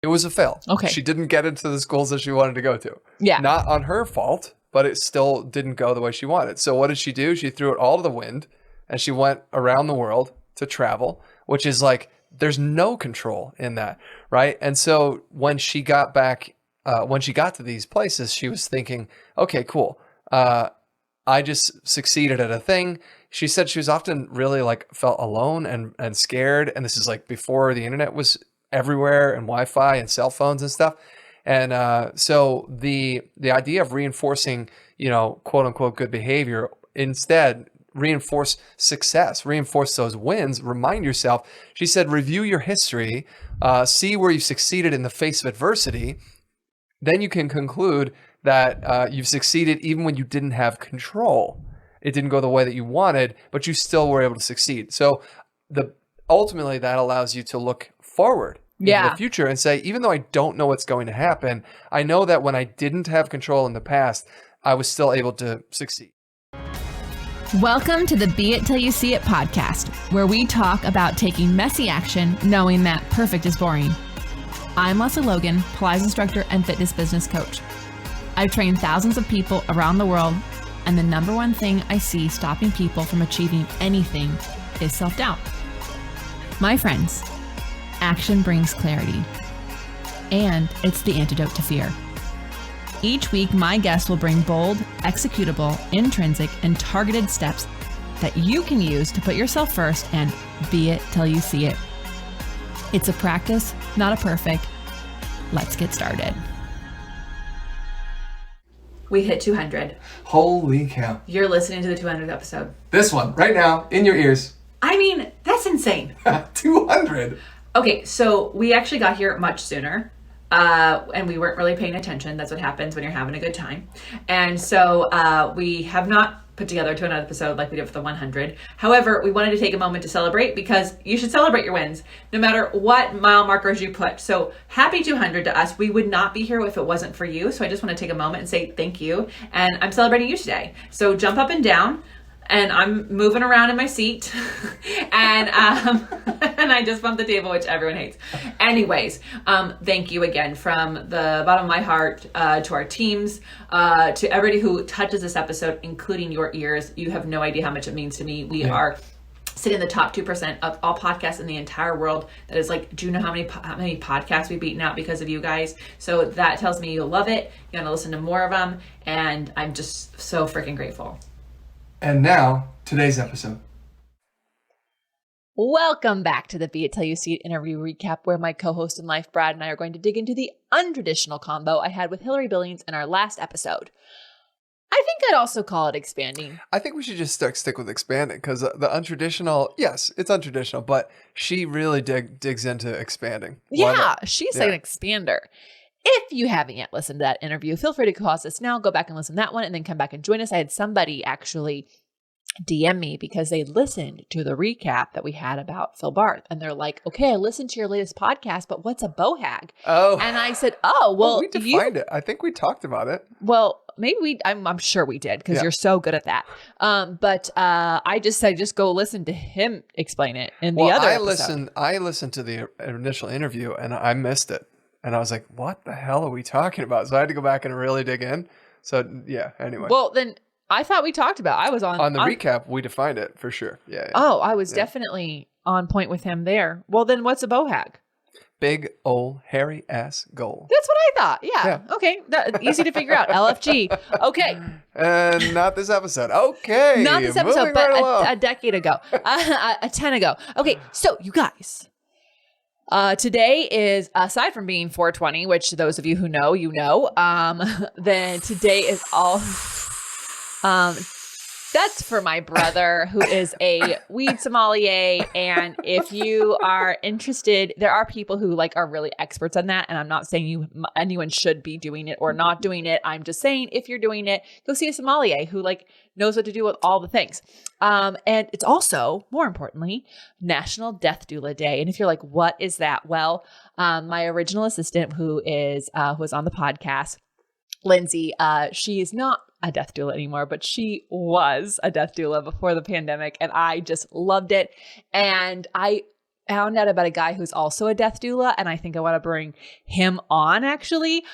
It was a fail. Okay. She didn't get into the schools that she wanted to go to. Yeah. Not on her fault, but it still didn't go the way she wanted. So what did she do? She threw it all to the wind and she went around the world to travel, which is like, there's no control in that, right? And so when she got back, when she got to these places, she was thinking, okay, cool. I just succeeded at a thing. She said she was often really like felt alone and scared. And this is like before the internet was everywhere and Wi-Fi and cell phones and stuff. And so the idea of reinforcing, quote unquote, good behavior, instead reinforce success, reinforce those wins, remind yourself. She said, review your history, see where you've succeeded in the face of adversity. Then you can conclude that you've succeeded even when you didn't have control. It didn't go the way that you wanted, but you still were able to succeed. So ultimately that allows you to look forward into the future and say, even though I don't know what's going to happen, I know that when I didn't have control in the past, I was still able to succeed. Welcome to the Be It Till You See It podcast, where we talk about taking messy action, knowing that perfect is boring. I'm Lesley Logan, Pilates instructor and fitness business coach. I've trained thousands of people around the world, and the number one thing I see stopping people from achieving anything is self-doubt. My friends, action brings clarity, and it's the antidote to fear. Each week, my guests will bring bold, executable, intrinsic, and targeted steps that you can use to put yourself first and be it till you see it. It's a practice, not a perfect. Let's get started. We hit 200. Holy cow. You're listening to the 200th episode. This one, right now, in your ears. I mean, that's insane. 200. Okay, so we actually got here much sooner. And we weren't really paying attention. That's what happens when you're having a good time. And so we have not put together to another episode like we did for the 100. However, we wanted to take a moment to celebrate because you should celebrate your wins no matter what mile markers you put. So happy 200 to us. We would not be here if it wasn't for you. So I just want to take a moment and say thank you. And I'm celebrating you today. So jump up and down. And I'm moving around in my seat and and I just bumped the table, which everyone hates. Anyways, thank you again from the bottom of my heart to our teams, to everybody who touches this episode, including your ears. You have no idea how much it means to me. We are sitting in the top 2% of all podcasts in the entire world. That is like, do you know how many podcasts we've beaten out because of you guys? So that tells me you'll love it. You're going to listen to more of them. And I'm just so freaking grateful. And now, today's episode. Welcome back to the Be It Till You See It interview recap, where my co-host in life, Brad, and I are going to dig into the untraditional combo I had with Hillary Billings in our last episode. I think I'd also call it expanding. I think we should just stick with expanding because the untraditional, yes, it's untraditional, but she really digs into expanding. Yeah, she's like an expander. If you haven't yet listened to that interview, feel free to pause this now, go back and listen to that one, and then come back and join us. I had somebody actually DM me because they listened to the recap that we had about Phil Barth. And they're like, okay, I listened to your latest podcast, but what's a bohag? Oh. And I said, oh, well. We defined it. I think we talked about it. Well, maybe I'm sure we did because you're so good at that. But I just said, just go listen to him explain it in the other episode. I listened to the initial interview and I missed it. And I was like, what the hell are we talking about? So I had to go back and really dig in. So yeah, anyway. Well, then I thought we talked about, I was on the recap, we defined it for sure. Yeah. Oh, I was definitely on point with him there. Well, then what's a bohag? Big old hairy ass goal. That's what I thought. Yeah. Okay. Easy to figure out. LFG. Okay. And not this episode. Okay. Not this episode, but a decade ago. A 10 ago. Okay. So you guys. Today is, aside from being 420, which those of you who know, then today is all, that's for my brother who is a weed sommelier. And if you are interested, there are people who are really experts on that. And I'm not saying anyone should be doing it or not doing it. I'm just saying if you're doing it, go see a sommelier who knows what to do with all the things. And it's also, more importantly, National Death Doula Day. And if you're like, what is that? Well, my original assistant who was on the podcast, Lindsay, she is not a death doula anymore, but she was a death doula before the pandemic. And I just loved it. And I found out about a guy who's also a death doula, and I think I want to bring him on actually.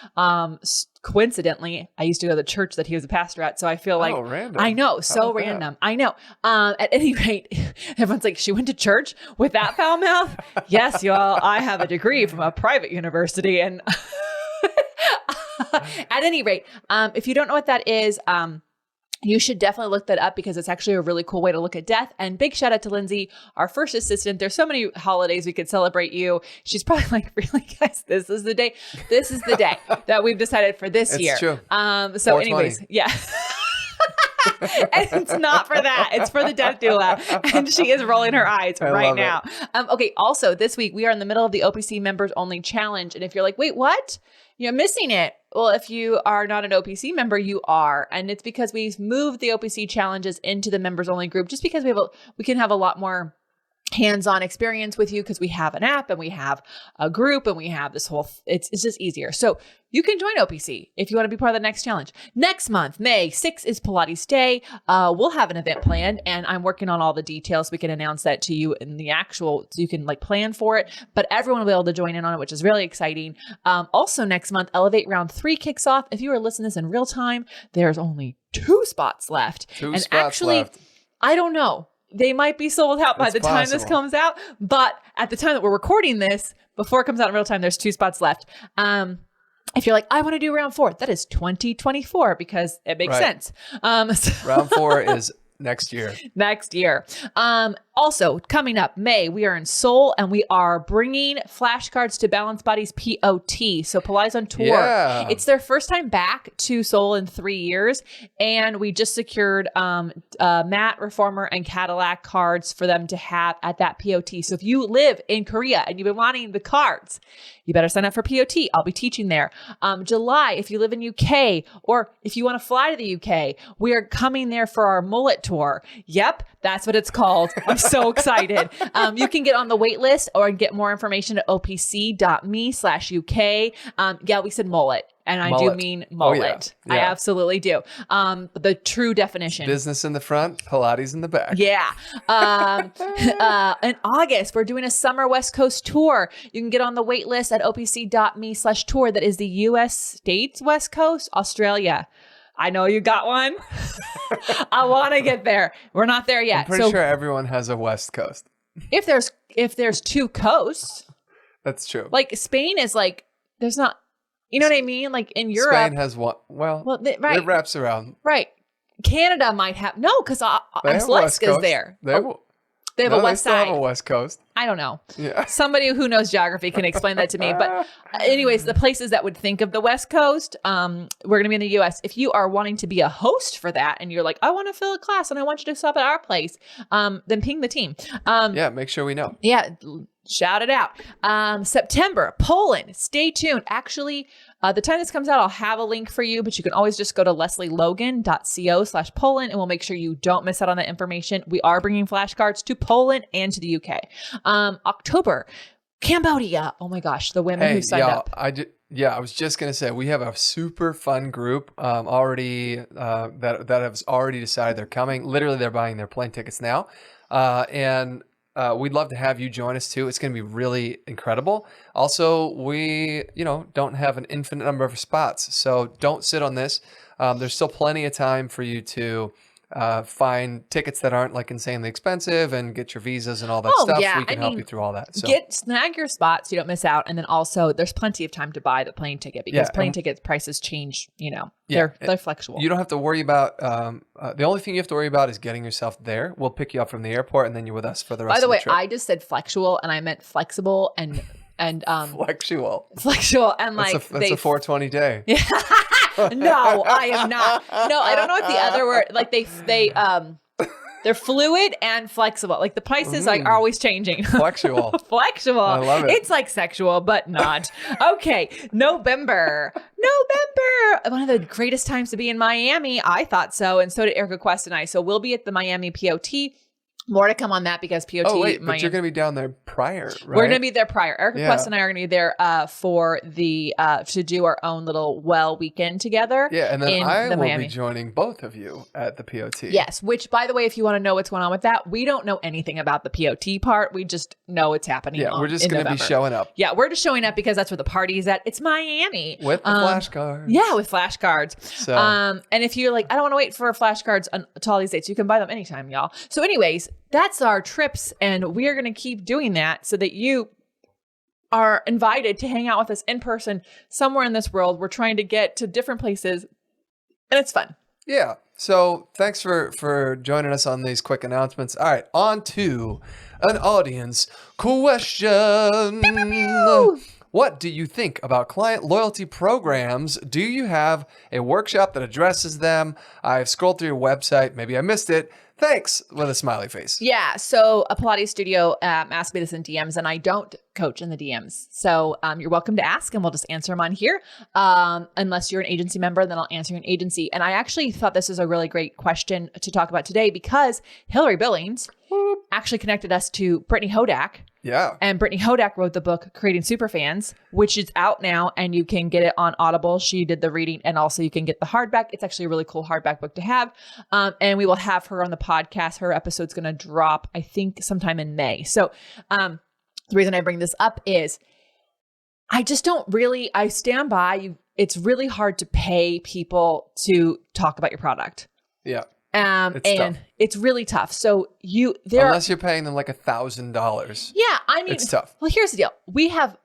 Coincidentally, I used to go to the church that he was a pastor at, so I feel like random. I know, so random. I know. At any rate, everyone's like, she went to church with that foul mouth? Yes, y'all. I have a degree from a private university, and at any rate, if you don't know what that is, you should definitely look that up because it's actually a really cool way to look at death. And big shout out to Lindsay, our first assistant. There's so many holidays we could celebrate you. She's probably like, really, guys, this is the day that we've decided for this year. True. So anyways, yeah. And it's not for that. It's for the death doula. And she is rolling her eyes right now. Okay. Also this week, we are in the middle of the OPC members only challenge. And if you're like, wait, what? You're missing it. Well, if you are not an OPC member, you are. And it's because we've moved the OPC challenges into the members only group just because we can have a lot more hands-on experience with you because we have an app and we have a group and we have this whole, it's just easier. So you can join OPC if you want to be part of the next challenge. Next month, May 6th is Pilates Day. We'll have an event planned and I'm working on all the details. We can announce that to you in the actual, so you can like plan for it, but everyone will be able to join in on it, which is really exciting. Also next month, Elevate Round 3 kicks off. If you are listening to this in real time, there's only 2 spots left. Left. I don't know. They might be sold out by the time this comes out, but at the time that we're recording this, before it comes out in real time, there's 2 spots left. If you're like, I want to do round 4, that is 2024 because it makes sense. Round 4 is next year. Next year. Also coming up May, we are in Seoul and we are bringing flashcards to Balanced Bodies POT. So Pilates on Tour. Yeah. It's their first time back to Seoul in 3 years. And we just secured Matt, Reformer, and Cadillac cards for them to have at that POT. So if you live in Korea and you've been wanting the cards, you better sign up for POT. I'll be teaching there. July, if you live in UK or if you want to fly to the UK, we are coming there for our mullet tour. Yep, that's what it's called. I'm so excited. You can get on the wait list or get more information at opc.me/UK. Yeah, we said mullet. And I do mean mullet. Yeah. I absolutely do. The true definition. Business in the front, Pilates in the back. Yeah. In August, we're doing a summer West Coast tour. You can get on the wait list at opc.me/tour. That is the U.S. states, West Coast, Australia. I know you got one. I want to get there. We're not there yet. I'm pretty sure everyone has a West Coast. If there's 2 coasts. That's true. Like Spain is like, there's not. You know what I mean? Like in Europe. Spain has one. Well right. It wraps around. Right. Canada might have. No, because Alaska's there. They have a west side. They have a West Coast. I don't know. Yeah. Somebody who knows geography can explain that to me. But anyways, the places that would think of the West Coast, we're going to be in the U.S. If you are wanting to be a host for that and you're like, I want to fill a class and I want you to stop at our place, then ping the team. Yeah, make sure we know. Yeah. Shout it out. September, Poland. Stay tuned. Actually, the time this comes out, I'll have a link for you, but you can always just go to lesleylogan.co/Poland and we'll make sure you don't miss out on that information. We are bringing flashcards to Poland and to the UK. October, Cambodia. Oh my gosh, the women who signed up. I was just going to say, we have a super fun group already that has already decided they're coming. Literally, they're buying their plane tickets now. And we'd love to have you join us too. It's going to be really incredible. Also, we, don't have an infinite number of spots, so don't sit on this. There's still plenty of time for you to find tickets that aren't like insanely expensive and get your visas and all that stuff. Yeah. We can help you through all that. So snag your spots so you don't miss out. And then also there's plenty of time to buy the plane ticket because plane ticket prices change, they're flexible. You don't have to worry about, the only thing you have to worry about is getting yourself there. We'll pick you up from the airport and then you're with us for the rest of the trip. By the way, I just said flexual and I meant flexible and flexual and that's a 420 day. Yeah. No, I am not. No, I don't know what the other word. Like they're fluid and flexible. Like the prices are always changing. Flexual. I love it. It's like sexual, but not. Okay, November. One of the greatest times to be in Miami. I thought so, and so did Erica Quest and I. So we'll be at the Miami POT. More to come on that because POT. Oh wait, but you're going to be down there prior, right? We're going to be there prior. Erica Yeah. Quest and I are going to be there for the to do our own little weekend together. Yeah, and then in I will Miami. be joining both of you at the POT. Yes, which by the way, if you want to know what's going on with that, we don't know anything about the POT part. We just know it's happening. Yeah, we're just going to be showing up. Yeah, we're just showing up because that's where the party is at. It's Miami. With the flashcards. Yeah, with flashcards. So. And if you're like, I don't want to wait for flashcards to all these dates, you can buy them anytime, y'all. So anyways, that's our trips. And we are going to keep doing that so that you are invited to hang out with us in person somewhere in this world. We're trying to get to different places and it's fun. Yeah. So thanks for joining us on these quick announcements. All right, on to an audience question. Pew, pew, pew. What do you think about client loyalty programs? Do you have a workshop that addresses them? I've scrolled through your website. Maybe I missed it. Thanks, with a smiley face. Yeah. So a Pilates studio asked me this in DMs, and I don't coach in the DMs. So you're welcome to ask, and we'll just answer them on here. Unless you're an agency member, then I'll answer an agency. And I actually thought this is a really great question to talk about today because Hillary Billings actually connected us to Brittany Hodak. Yeah. And Brittany Hodak wrote the book Creating Superfans, which is out now and you can get it on Audible. She did the reading and also you can get the hardback. It's actually a really cool hardback book to have. And we will have her on the podcast. Her episode's going to drop, I think, sometime in May. So the reason I bring this up is I just don't really, I stand by you. It's really hard to pay people to talk about your product. Yeah. It's tough. It's really tough. So unless you're paying them like $1,000. Yeah, I mean, it's tough. Well, here's the deal. We have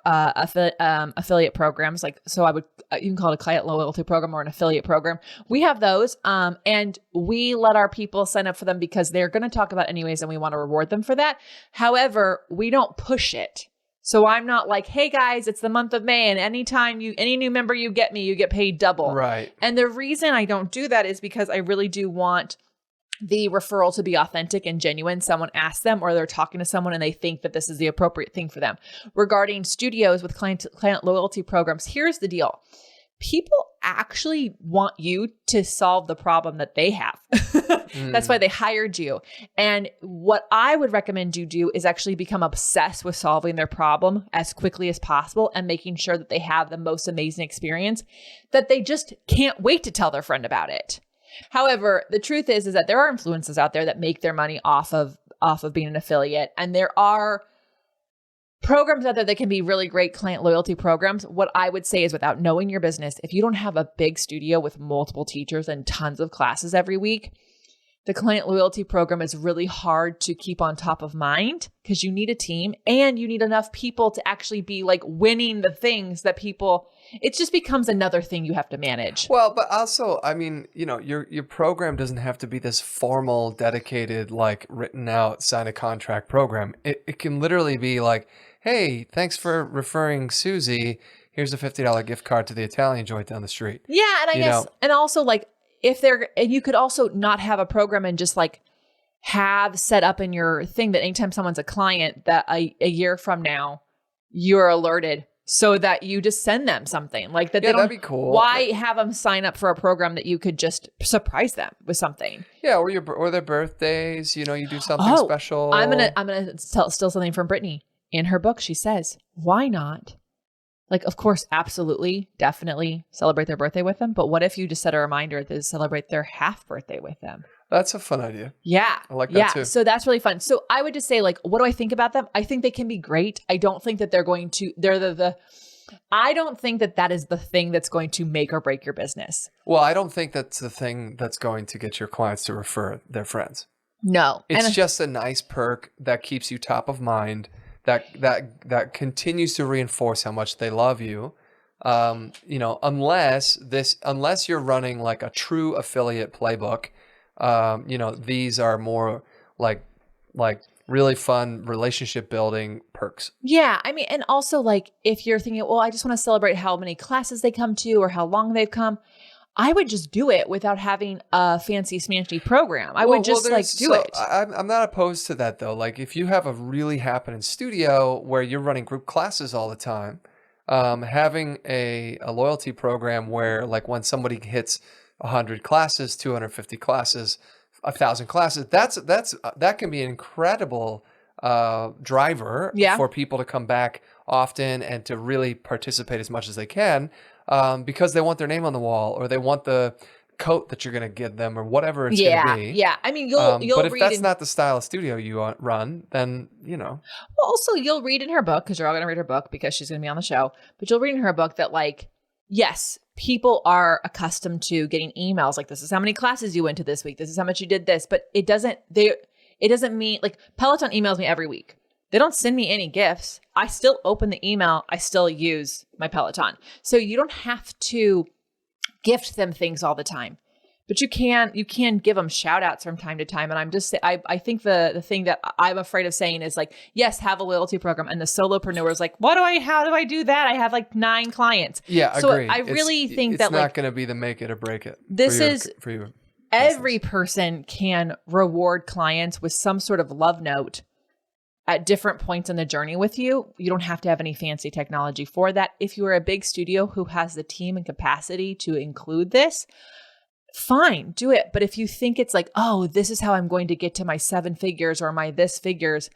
affiliate programs, like so. You can call it a client loyalty program or an affiliate program. We have those, and we let our people sign up for them because they're going to talk about anyways, and we want to reward them for that. However, we don't push it. So I'm not like, hey guys, it's the month of May and any new member you get paid double. Right. And the reason I don't do that is because I really do want the referral to be authentic and genuine. Someone asks them or they're talking to someone and they think that this is the appropriate thing for them. Regarding studios with client loyalty programs, here's the deal. People actually want you to solve the problem that they have. That's why they hired you. And what I would recommend you do is actually become obsessed with solving their problem as quickly as possible and making sure that they have the most amazing experience, that they just can't wait to tell their friend about it. However, the truth is that there are influencers out there that make their money off of being an affiliate. And there are programs out there that can be really great client loyalty programs. What I would say is without knowing your business, if you don't have a big studio with multiple teachers and tons of classes every week, the client loyalty program is really hard to keep on top of mind because you need a team and you need enough people to actually be like winning the things that people, it just becomes another thing you have to manage. Well, but also, I mean, your program doesn't have to be this formal, dedicated, like written out, sign a contract program. It can literally be like, hey, thanks for referring Susie. Here's a $50 gift card to the Italian joint down the street. Yeah. And I guess, and also like and you could also not have a program and just like have set up in your thing that anytime someone's a client that a year from now, you're alerted so that you just send them something like that. Yeah, that'd be cool. Why have them sign up for a program that you could just surprise them with something? Yeah. Or their birthdays, you do something special. I'm going to steal something from Brittany. In her book, she says, why not? Like, of course, absolutely, definitely celebrate their birthday with them. But what if you just set a reminder to celebrate their half birthday with them? That's a fun idea. Yeah. I like that too. So that's really fun. So I would just say, like, what do I think about them? I think they can be great. I don't think that I don't think that is the thing that's going to make or break your business. Well, I don't think that's the thing that's going to get your clients to refer their friends. No. It's just a nice perk that keeps you top of mind. That continues to reinforce how much they love you, unless you're running like a true affiliate playbook, these are more like really fun relationship building perks. Yeah, I mean, and also like if you're thinking, well, I just want to celebrate how many classes they come to or how long they've come, I would just do it without having a fancy smancy program. I would just do it. I'm not opposed to that though. Like if you have a really happening studio where you're running group classes all the time, having a loyalty program where like when somebody hits 100 classes, 250 classes, 1,000 classes. That can be an incredible driver Yeah. for people to come back often and to really participate as much as they can, because they want their name on the wall, or they want the coat that you're going to give them, or whatever it's going to be. Yeah. I mean, you'll but if read that's not the style of studio you run, then Well, also, you'll read in her book, because you're all going to read her book because she's going to be on the show, but you'll read in her book that, like, yes, people are accustomed to getting emails like, this is how many classes you went to this week, this is how much you did this, but it doesn't mean, like, Peloton emails me every week. They don't send me any gifts. I still open the email. I still use my Peloton. So you don't have to gift them things all the time, but you can give them shout outs from time to time. And I think the thing that I'm afraid of saying is, like, yes, have a loyalty program. And the solopreneur is like, how do I do that? I have like 9 clients. Yeah, so agreed. I really think that, it's not going to be the make it or break it. This for you. Every person can reward clients with some sort of love note at different points in the journey with you. You don't have to have any fancy technology for that. If you are a big studio who has the team and capacity to include this, fine, do it. But if you think it's like, oh, this is how I'm going to get to my 7 figures or my this figures,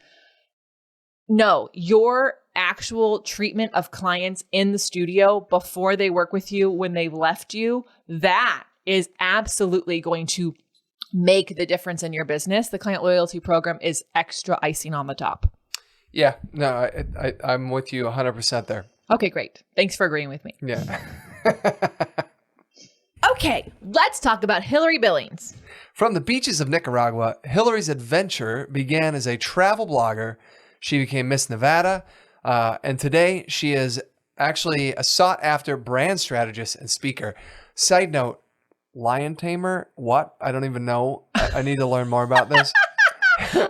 no, your actual treatment of clients in the studio before they work with you, when they left you, that is absolutely going to make the difference in your business. The client loyalty program is extra icing on the top. Yeah, no, I'm with you 100% there. Okay, great. Thanks for agreeing with me. Yeah. Okay, let's talk about Hillary Billings. From the beaches of Nicaragua, Hillary's adventure began as a travel blogger. She became Miss Nevada, and today she is actually a sought-after brand strategist and speaker. Side note, lion tamer? What? I don't even know. I need to learn more about this.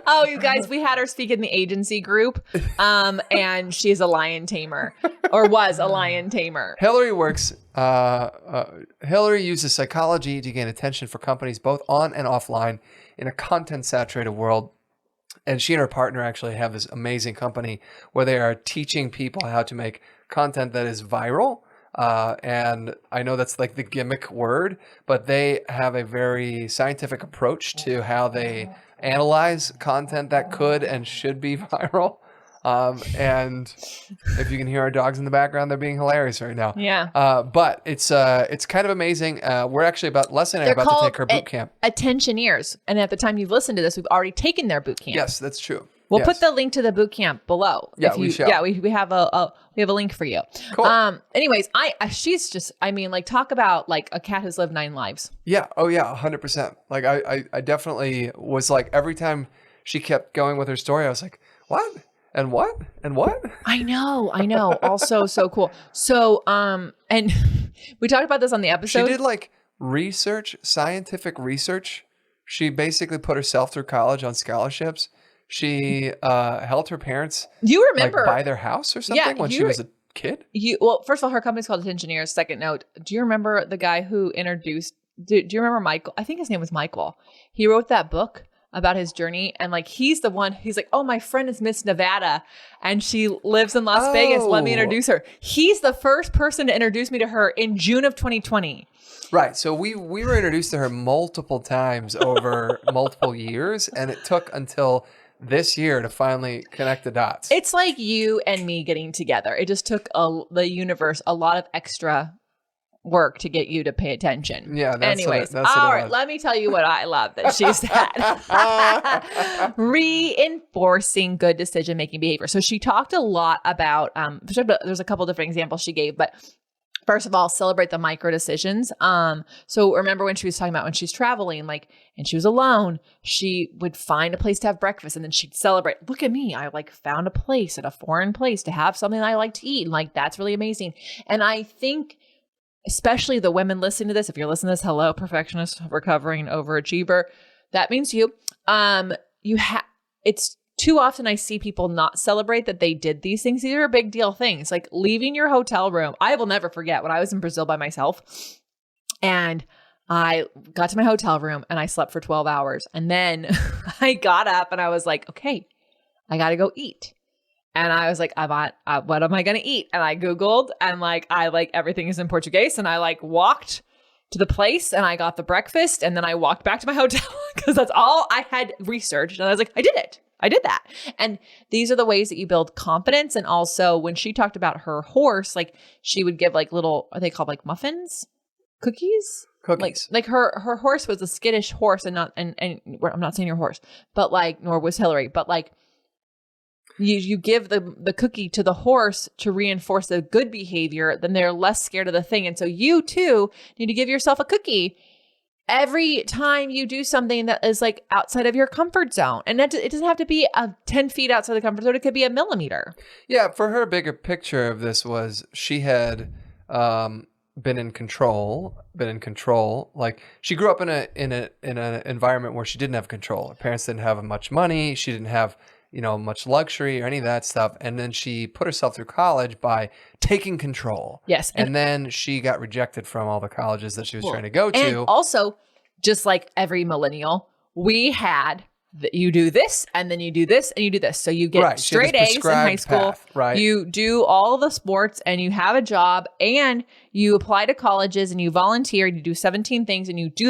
Oh, you guys, we had her speak in the agency group, and she's a lion tamer, or was a lion tamer. Hillary uses psychology to gain attention for companies both on and offline in a content-saturated world. And she and her partner actually have this amazing company where they are teaching people how to make content that is viral. And I know that's like the gimmick word, but they have a very scientific approach to how they analyze content that could and should be viral. And if you can hear our dogs in the background, they're being hilarious right now. Yeah. But it's kind of amazing. We're actually Lesley and I are about to take her boot camp. Attentioneers. And at the time you've listened to this, we've already taken their boot camp. Yes, that's true. We'll put the link to the boot camp below. Yeah, we shall. Yeah, we have a link for you. Cool. Anyways, she's just, I mean, like, talk about like a cat who's lived 9 lives. Yeah. Oh yeah. 100%. Like I definitely was like, every time she kept going with her story, I was like, what? And what? And what? I know. Also so cool. So, and we talked about this on the episode. She did like scientific research. She basically put herself through college on scholarships. She helped her parents. You remember, like, buy their house or something when she was a kid? Well, first of all, her company's called Attentioneers. Second note, do you remember the guy who introduced, do you remember Michael? I think his name was Michael. He wrote that book about his journey, and like, he's the one, he's like, oh, my friend is Miss Nevada and she lives in Las Vegas. Let me introduce her. He's the first person to introduce me to her in June of 2020. Right. So we were introduced to her multiple times over multiple years, and it took until this year to finally connect the dots. It's like you and me getting together. It just took the universe a lot of extra work to get you to pay attention. Yeah. Anyways, all right. Let me tell you what I love that she said. Reinforcing good decision-making behavior. So she talked a lot about, there's a couple different examples she gave, but first of all, celebrate the micro decisions. So remember when she was talking about when she's traveling, like, and she was alone, she would find a place to have breakfast and then she'd celebrate. Look at me. I like found a place at a foreign place to have something I like to eat. And like, that's really amazing. And I think, especially the women listening to this, if you're listening to this, hello, perfectionist, recovering overachiever, that means you. It's too often I see people not celebrate that they did these things. These are big deal things, like leaving your hotel room. I will never forget when I was in Brazil by myself and I got to my hotel room and I slept for 12 hours. And then I got up and I was like, okay, I got to go eat. And I was like, what am I going to eat? And I Googled and like, everything is in Portuguese. And I like walked to the place and I got the breakfast and then I walked back to my hotel because that's all I had researched. And I was like, I did it. I did that. And these are the ways that you build confidence. And also when she talked about her horse, like she would give like little, are they called like muffins? Cookies? Like her horse was a skittish horse and not, and I'm not saying your horse, but like, nor was Hillary, but like you give the cookie to the horse to reinforce the good behavior, then they're less scared of the thing. And so you too need to give yourself a cookie every time you do something that is like outside of your comfort zone. And it doesn't have to be 10 feet outside the comfort zone. It could be a millimeter. Yeah. For her, bigger picture of this was she had been in control. Like she grew up in an environment where she didn't have control. Her parents didn't have much money. She didn't have much luxury or any of that stuff. And then she put herself through college by taking control. Yes. And then she got rejected from all the colleges that she was trying to go to. And also, just like every millennial, we had you do this and then you do this and you do this. So you get straight A's in high school. Right. You do all the sports and you have a job and you apply to colleges and you volunteer and you do 17 things and you do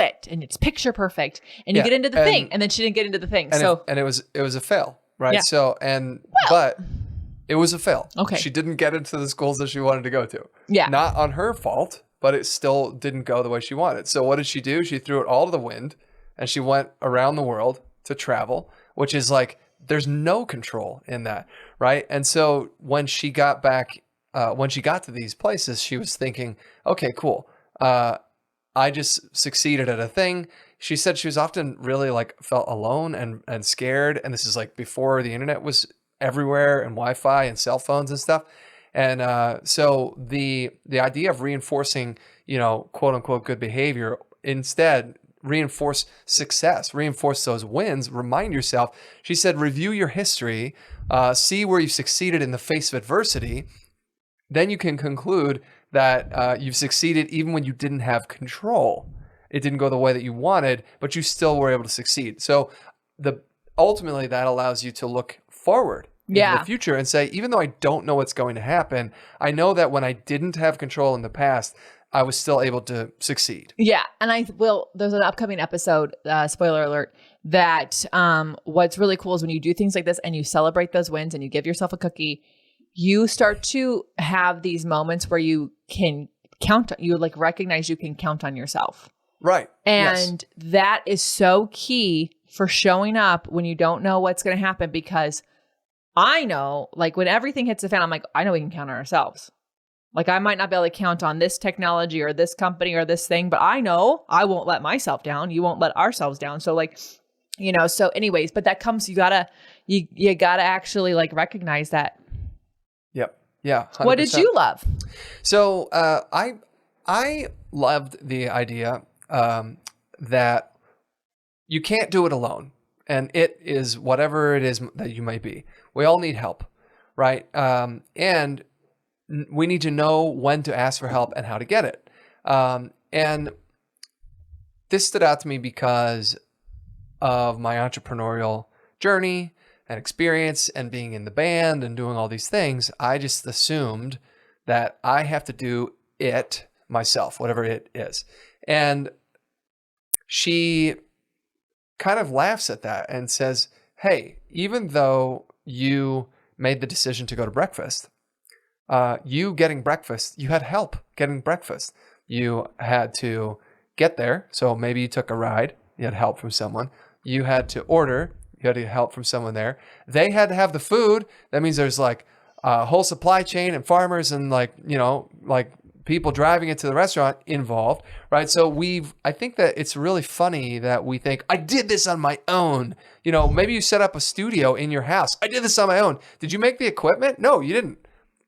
it and it's picture perfect and you get into the thing. And then she didn't get into the thing. And it was a fail. Right. Yeah. So, but it was a fail. Okay. She didn't get into the schools that she wanted to go to. Yeah. Not on her fault, but it still didn't go the way she wanted. So what did she do? She threw it all to the wind. And she went around the world to travel, which is like, there's no control in that, right? And so when she got back, when she got to these places, she was thinking, okay, cool. I just succeeded at a thing. She said she was often really like felt alone and scared. And this is like before the internet was everywhere and Wi-Fi and cell phones and stuff. And so the idea of reinforcing, quote unquote, good behavior, instead reinforce success, reinforce those wins, remind yourself. She said, review your history, see where you've succeeded in the face of adversity. Then you can conclude that you've succeeded even when you didn't have control. It didn't go the way that you wanted, but you still were able to succeed. So ultimately that allows you to look forward into the future and say, even though I don't know what's going to happen, I know that when I didn't have control in the past, I was still able to succeed. Yeah. And there's an upcoming episode, spoiler alert, that what's really cool is when you do things like this and you celebrate those wins and you give yourself a cookie, you start to have these moments where you can recognize you can count on yourself. Right. And that is so key for showing up when you don't know what's going to happen, because I know, like when everything hits the fan, I'm like, I know we can count on ourselves. Like I might not be able to count on this technology or this company or this thing, but I know I won't let myself down. You won't let ourselves down. So like, so anyways, but that comes, you gotta actually like recognize that. Yep. Yeah. 100%. What did you love? So I loved the idea that you can't do it alone. And it is whatever it is that you might be. We all need help, right? And we need to know when to ask for help and how to get it. And this stood out to me because of my entrepreneurial journey and experience and being in the band and doing all these things. I just assumed that I have to do it myself, whatever it is. And she kind of laughs at that and says, hey, even though you made the decision to go to breakfast, you getting breakfast, you had help getting breakfast. You had to get there. So maybe you took a ride. You had help from someone. You had to order. You had to get help from someone there. They had to have the food. That means there's like a whole supply chain and farmers and like people driving it to the restaurant involved, right? So I think that it's really funny that we think, I did this on my own. Maybe you set up a studio in your house. I did this on my own. Did you make the equipment? No, you didn't.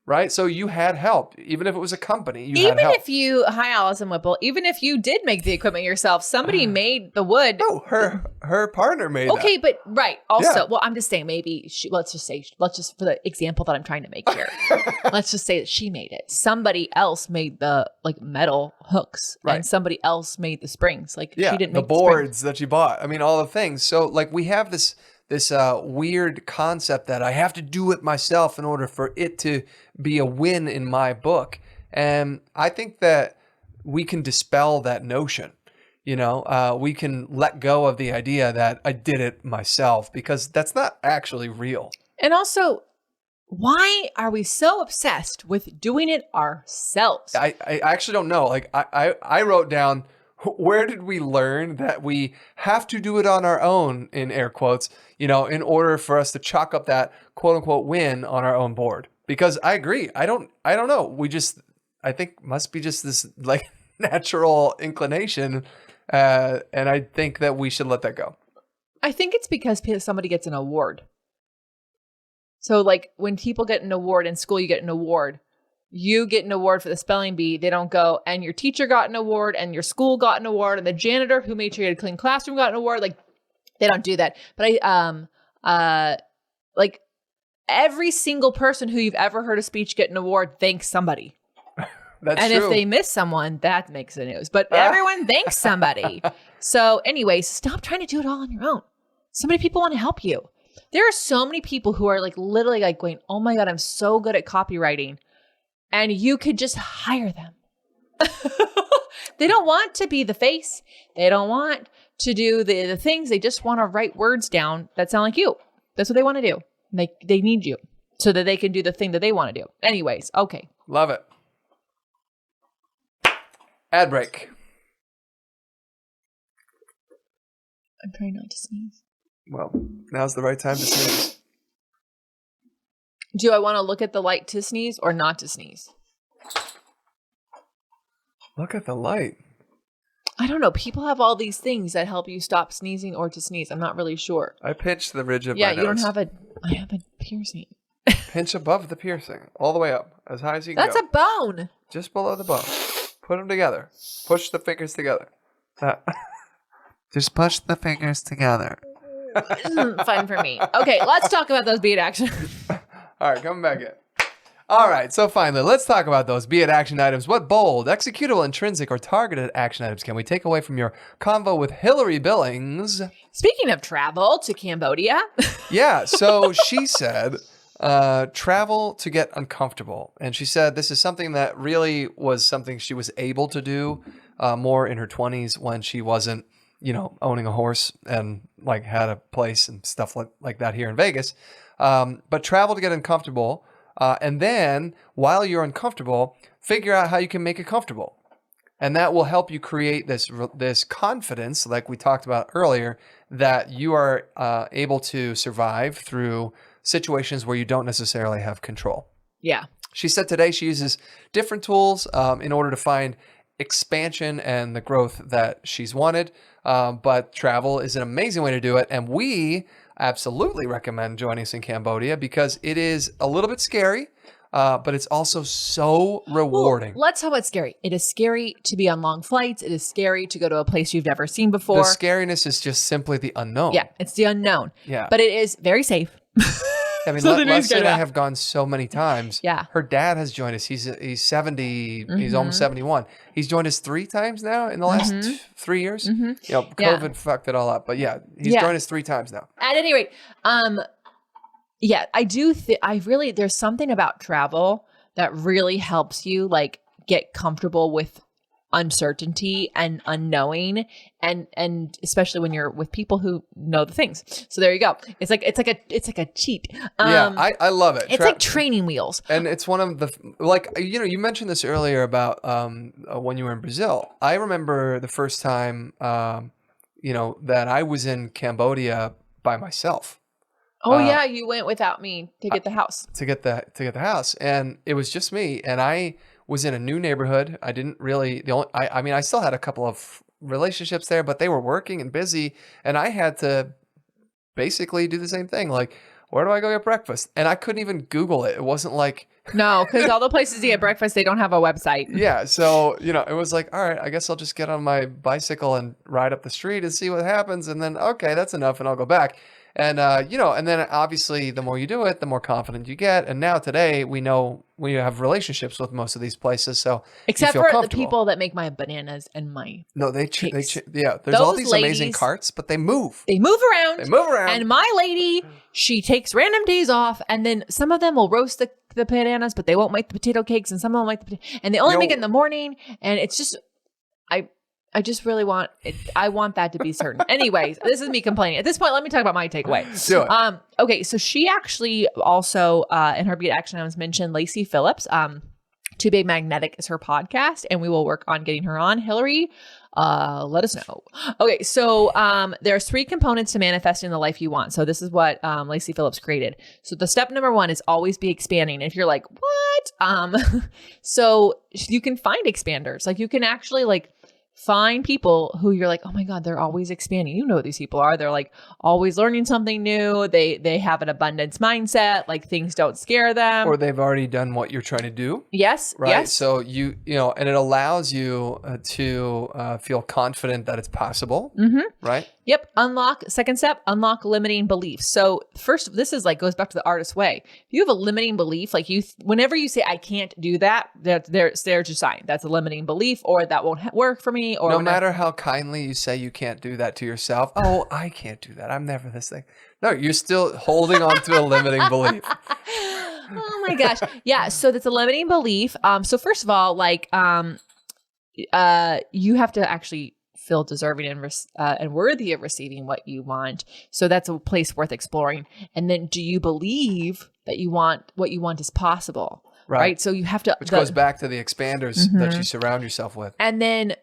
Right. So you had help, even if it was a company. Hi, Allison Whipple, even if you did make the equipment yourself, somebody made the wood. No, her partner made Okay, but right. Also, well, I'm just saying maybe let's just for the example that I'm trying to make here, let's just say that she made it. Somebody else made the like metal hooks and somebody else made the springs. Like she didn't make the boards that she bought. I mean, all the things. So like we have this weird concept that I have to do it myself in order for it to be a win in my book. And I think that we can dispel that notion. We can let go of the idea that I did it myself, because that's not actually real. And also, why are we so obsessed with doing it ourselves? I actually don't know. Like I wrote down, where did we learn that we have to do it on our own, in air quotes, in order for us to chalk up that quote unquote win on our own board? Because I agree. I don't know. I think must be just this like natural inclination. And I think that we should let that go. I think it's because somebody gets an award. So like when people get an award in school, you get an award. You get an award for the spelling bee. They don't go, and your teacher got an award, and your school got an award, and the janitor who made sure you had a clean classroom got an award. Like, they don't do that. But like every single person who you've ever heard a speech get an award thanks somebody. That's and true. If they miss someone, that makes the news. But everyone thanks somebody. So anyways, stop trying to do it all on your own. So many people want to help you. There are so many people who are like literally like going, oh my God, I'm so good at copywriting. And you could just hire them. They don't want to be the face. They don't want to do the things. They just want to write words down that sound like you. That's what they want to do. They need you so that they can do the thing that they want to do. Anyways, okay. Love it. Ad break. I'm trying not to sneeze. Well, now's the right time to sneeze. Do I want to look at the light to sneeze or not to sneeze? Look at the light. I don't know. People have all these things that help you stop sneezing or to sneeze. I'm not really sure. I pinched the ridge of my Yeah, nose. you don't have I have a piercing. Pinch above the piercing, all the way up, as high as you can That's go. a bone. Just below the bone. Put them together. Push the fingers together. Just push the fingers together. Fun for me. Okay, let's talk about those be it action. All right, coming back in. All right, so finally, let's talk about those be it action items. What bold, executable, intrinsic, or targeted action items can we take away from your convo with Hillary Billings? Speaking of travel to Cambodia. Yeah, so she said travel to get uncomfortable. And she said this is something that really was something she was able to do more in her 20s when she wasn't, owning a horse and like had a place and stuff like that here in Vegas. But travel to get uncomfortable. And then while you're uncomfortable, figure out how you can make it comfortable. And that will help you create this confidence, like we talked about earlier, that you are able to survive through situations where you don't necessarily have control. Yeah. She said today she uses different tools in order to find expansion and the growth that she's wanted. But travel is an amazing way to do it. And we absolutely recommend joining us in Cambodia because it is a little bit scary, but it's also so rewarding. Well, let's talk about scary. It is scary to be on long flights. It is scary to go to a place you've never seen before. The scariness is just simply the unknown. Yeah, it's the unknown. Yeah. But it is very safe. I mean, Something to be Lesley scared and I about. have gone so many times. Yeah. Her dad has joined us. He's 70. He's almost 71. He's joined us 3 times now in the last 3 years. COVID fucked it all up. But yeah, he's joined us 3 times now. At any rate, yeah, I do. There's something about travel that really helps you like get comfortable with uncertainty and unknowing, and especially when you're with people who know the things. So there you go. It's like a cheat. I love it. It's like training wheels. And it's one of the, you mentioned this earlier about when you were in Brazil. I remember the first time, that I was in Cambodia by myself. Oh yeah, you went without me to get the house. To get the house, and it was just me, and I was in a new neighborhood. I didn't really I still had a couple of relationships there, but they were working and busy, and I had to basically do the same thing. Like, where do I go get breakfast? And I couldn't even Google it. It wasn't like no, because all the places to get breakfast, they don't have a website. Yeah, so it was like, all right, I guess I'll just get on my bicycle and ride up the street and see what happens, and then okay, that's enough, and I'll go back. And, and then obviously the more you do it, the more confident you get. And now today we know we have relationships with most of these places. So except for the people that make my bananas and my there's Those all these amazing ladies, carts, but they move. They move around. And And my lady, she takes random days off, and then some of them will roast the bananas, but they won't make the potato cakes, and some of them like and they only make it in the morning. And it's just I just really want it. I want that to be certain. Anyways, this is me complaining. At this point, let me talk about my takeaway. Do it. Okay. So she actually also, in her Beat Action Items mentioned Lacey Phillips. Too Big Magnetic is her podcast, and we will work on getting her on. Hillary, let us know. Okay. So, there's 3 components to manifesting the life you want. So this is what, Lacey Phillips created. So the step number 1 is always be expanding. If you're like, what? So you can find expanders. Like you can actually like find people who you're like, oh my God, they're always expanding. You know what these people are. They're like always learning something new. They have an abundance mindset. Like things don't scare them. Or they've already done what you're trying to do. Yes. Right. Yes. So you know, and it allows you to feel confident that it's possible. Mm-hmm. Right. Yep. Second step, unlock limiting beliefs. So first, this is like, goes back to the artist's way. If you have a limiting belief, like whenever you say, I can't do that, there's your sign. That's a limiting belief, or that won't work for me. Or no matter how kindly you say you can't do that to yourself. Oh, I can't do that. I'm never this thing. No, you're still holding on to a limiting belief. Oh my gosh. Yeah. So that's a limiting belief. So first of all, like, you have to actually feel deserving and worthy of receiving what you want. So that's a place worth exploring. And then, do you believe that what you want is possible? Right. So you have to, which goes back to the expanders that you surround yourself with. And then,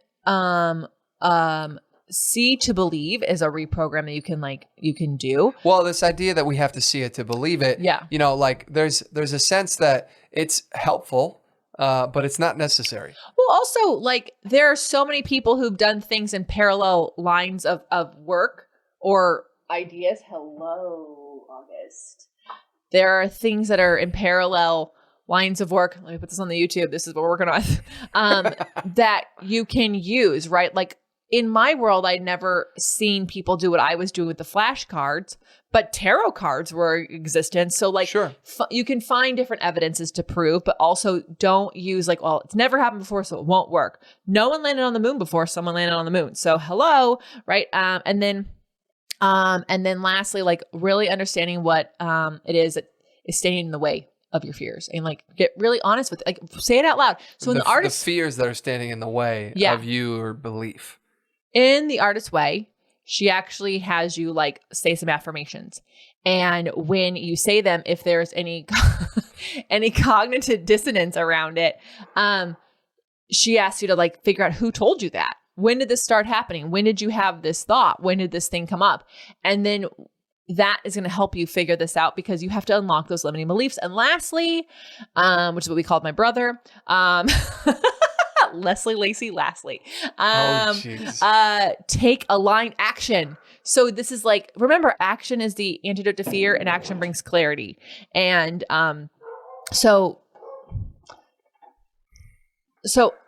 see to believe is a reprogram that you can do. Well, this idea that we have to see it to believe it. Yeah. You know, like there's a sense that it's helpful, but it's not necessary. Well, also, like, there are so many people who've done things in parallel lines of work or ideas. Hello, August. There are things that are in parallel lines of work. Let me put this on the YouTube. This is what we're working on. That you can use, right? Like in my world, I'd never seen people do what I was doing with the flashcards, but tarot cards were in existence. So like, sure. You can find different evidences to prove, but also don't use like, well, it's never happened before, so it won't work. No one landed on the moon before someone landed on the moon. So hello, right? And then lastly, like really understanding what it is that is standing in the way of your fears, and like get really honest with it. Like say it out loud. So in the artist, the fears that are standing in the way of your belief. In the artist's way, she actually has you like say some affirmations. And when you say them, if there's any cognitive dissonance around it, she asks you to like figure out who told you that. When did this start happening? When did you have this thought? When did this thing come up? And then that is going to help you figure this out, because you have to unlock those limiting beliefs. And lastly, which is what we called my brother, Lesley, lastly, take aligned action. So this is like, remember, action is the antidote to fear, and action brings clarity. And so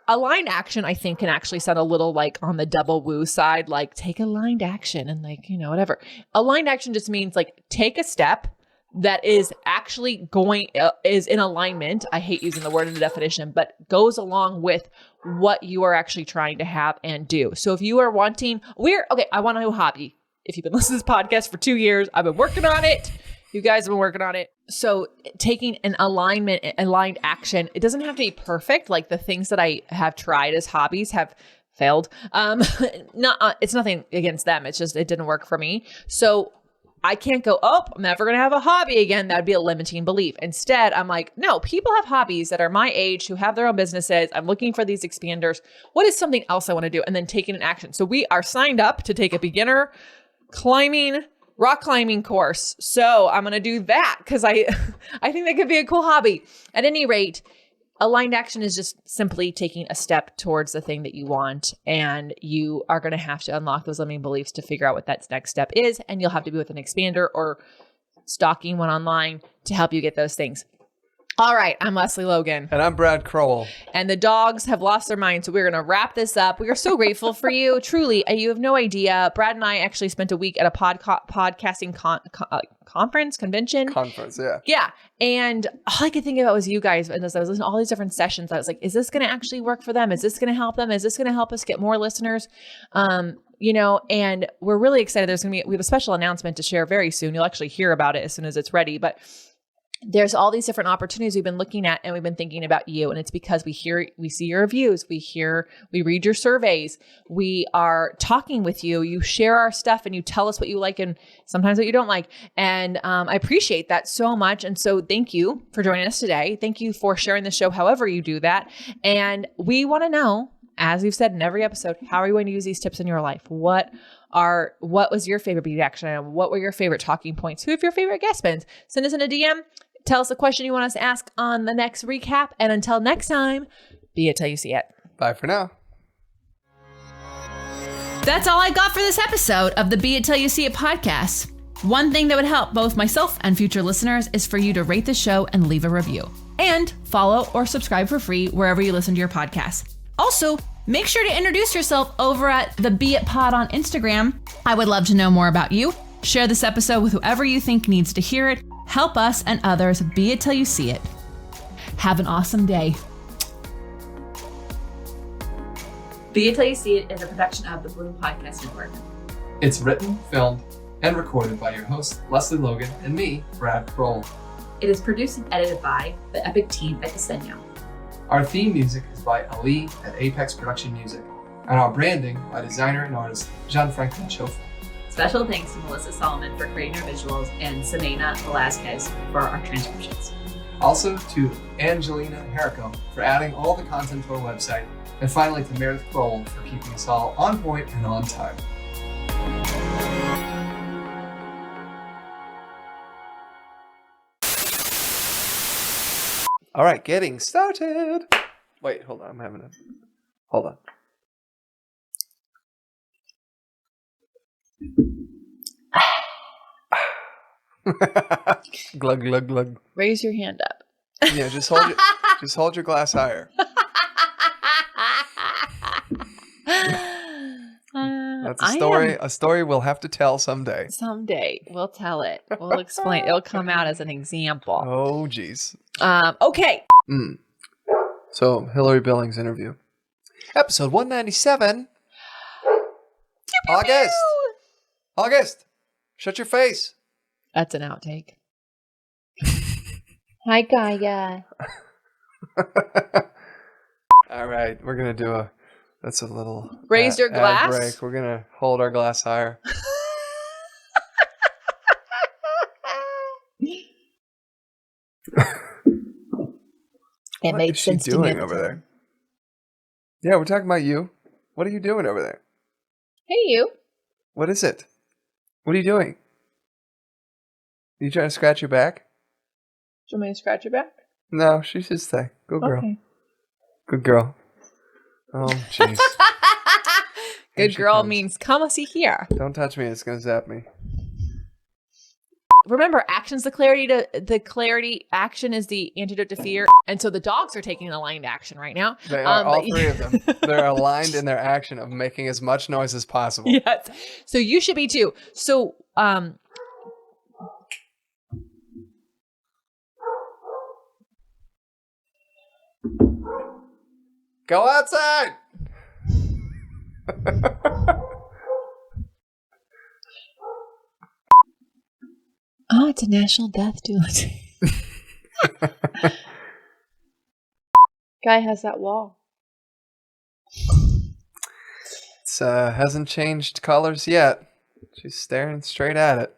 aligned action, I think, can actually sound a little like on the double woo side, like take aligned action and like, you know, whatever. Aligned action just means like take a step that is actually is in alignment. I hate using the word in the definition, but goes along with what you are actually trying to have and do. So if you are wanting, I want a new hobby. If you've been listening to this podcast for 2 years, I've been working on it. You guys have been working on it. So taking an aligned action, it doesn't have to be perfect. Like the things that I have tried as hobbies have failed. It's nothing against them. It's just, it didn't work for me. So I can't go, I'm never going to have a hobby again. That'd be a limiting belief. Instead, I'm like, no, people have hobbies that are my age, who have their own businesses. I'm looking for these expanders. What is something else I want to do? And then taking an action. So we are signed up to take a beginner rock climbing course. So I'm going to do that because I think that could be a cool hobby. At any rate, aligned action is just simply taking a step towards the thing that you want. And you are going to have to unlock those limiting beliefs to figure out what that next step is. And you'll have to be with an expander or stalking one online to help you get those things. All right, I'm Lesley Logan. And I'm Brad Crowell. And the dogs have lost their minds, so we're going to wrap this up. We are so grateful for you. Truly, you have no idea. Brad and I actually spent a week at a podcasting convention. Conference, yeah. Yeah. And all I could think about was you guys. And as I was listening to all these different sessions, I was like, is this going to actually work for them? Is this going to help them? Is this going to help us get more listeners? And we're really excited. We have a special announcement to share very soon. You'll actually hear about it as soon as it's ready. But there's all these different opportunities we've been looking at, and we've been thinking about you. And it's because we see your reviews, we read your surveys, we are talking with you, you share our stuff, and you tell us what you like and sometimes what you don't like. And I appreciate that so much. And so thank you for joining us today. Thank you for sharing the show, however you do that. And we want to know, as we've said in every episode, how are you going to use these tips in your life? What was your favorite beauty action item? What were your favorite talking points? Who have your favorite guest bins? Send us in a DM. Tell us a question you want us to ask on the next recap. And until next time, be it till you see it. Bye for now. That's all I got for this episode of the Be It Till You See It podcast. One thing that would help both myself and future listeners is for you to rate the show and leave a review. And follow or subscribe for free wherever you listen to your podcast. Also, make sure to introduce yourself over at the Be It Pod on Instagram. I would love to know more about you. Share this episode with whoever you think needs to hear it. Help us and others be it till you see it. Have an awesome day. Be It Till You See It is a production of the Bloom Podcast Network. It's written, filmed, and recorded by your host, Lesley Logan, and me, Brad Crowell. It is produced and edited by the epic team at Diseño. Our theme music is by Ali at Apex Production Music, and our branding by designer and artist Jean-Francois Chofa. Special thanks to Melissa Solomon for creating our visuals and Samena Velasquez for our transcriptions. Also to Angelina Herrico for adding all the content to our website, and finally to Meredith Crowell for keeping us all on point and on time. All right, getting started. Wait, hold on. Hold on. Glug, glug, glug. Raise your hand up. Yeah, just hold your glass higher. That's a story we'll have to tell someday. Someday we'll tell it. We'll explain. It'll come out as an example. Oh, geez. Okay. So, Hillary Billings interview. Episode 197. August. Shut your face. That's an outtake. Hi, Gaia. All right. We're going to do that's a little... Raise your glass? Break. We're going to hold our glass higher. It made sense to me. What is she doing over there? Yeah, we're talking about you. What are you doing over there? Hey, you. What is it? What are you doing? Are you trying to scratch your back? Do you want me to scratch your back? No, she should stay. Good girl. Okay. Good girl. Oh, jeez. Good girl means come see here. Don't touch me. It's going to zap me. Remember, action's the clarity. Action is the antidote to fear. And so the dogs are taking aligned action right now. They are, all three of them. They're aligned in their action of making as much noise as possible. Yes. So you should be too. So, go outside. Oh, it's a national death doula. Guy has that wall. It hasn't changed colors yet. She's staring straight at it.